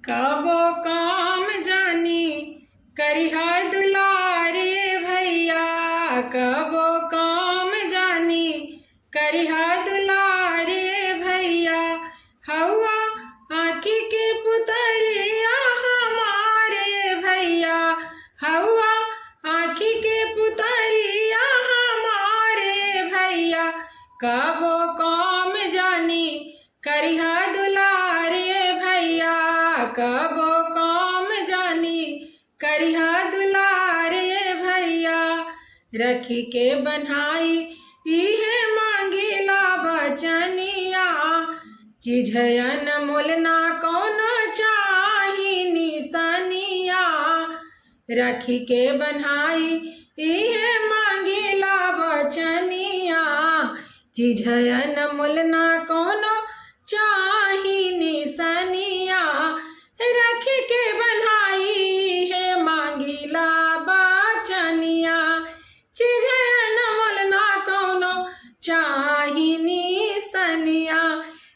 कबो काम जानी करिहा दुलारे भैया, कबो काम जानी करिहा दुलारे भैया। हवा आँखी के पुतरिया हमारे भैया, हवा आँखी के पुतरिया हमारे भैया। कबो काम जानी करिहा दुलारे भैया, कबो काम जानी करिहा दुलारे भैया। रखी के बन्हाई इहे मांगिला बचनिया, चिझयन मोल ना कौनो चाही निसनिया। रखी के बन्हाई इहे मांगिला बचनिया, चिझयन मोल ना कौनो चाही निसनिया। रखी के बन्हाई है मांगिला बचनिया, चिझयन मोल ना कौनो चाही निसनिया।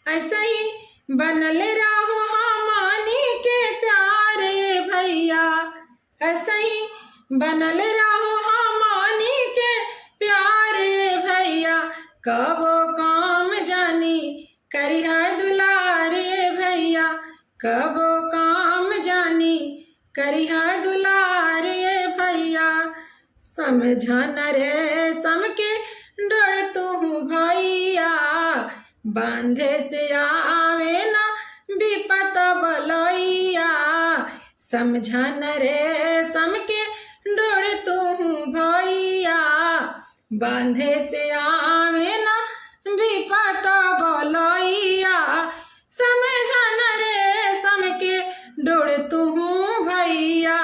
ऐसे ही बनल रहो हमनी के प्यारे भैया, ऐसे ही बनल रहो हमनी के प्यारे भैया। कबो काम जानी करिहा दुलारे भैया, कबो काम जानी करिहा दुलारे भैया। समझन रे समके डर तू भैया, बांधे से आवे ना विपत बलैया। समझन रे समके डर तू भैया, बांधे से आवे ना विपत बलैया। समझन रे समके डोर तू भैया,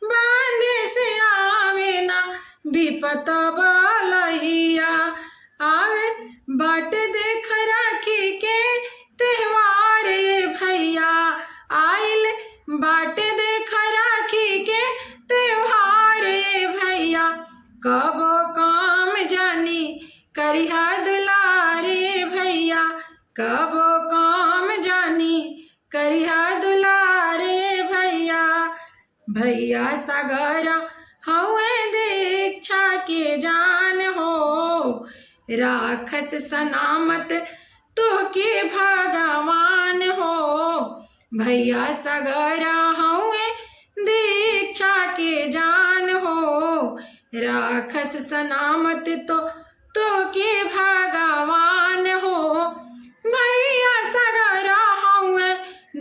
बांधे से आवे ना विपत बलैया। आवे बाट देख राखी के त्योहार भैया, आइल बाट देख राखी के त्योहार भैया। कबो काम जानी करिहा दुलारे भैया, कबो काम जानी करिहा दुलारे भैया। भैया सागरा हवे दीक्षा के जान हो, राखस सलामत तोहके भगवान हो। भैया सागरा हवे दीक्षा के जान हो, राखस सलामत तोहके भगवान हो। भैया सागरा हवे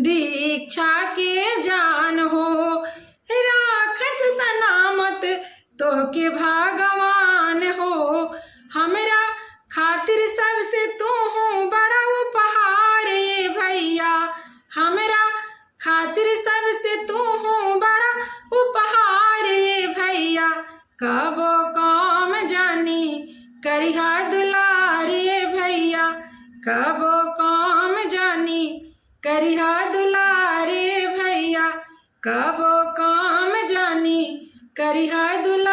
दीक्षा के जान हो, राखस सलामत तोहके भगवान हो। हमरा खातिर सबसे तू बड़ा उपहार भैया, हमरा खातिर सबसे तू बड़ा उपहार भैया। कबो काम जानी करिहा दुलारे भैया, कबो काम जानी करिहा दुलारे भैया, कबो काम जानी करिहा दुलारे।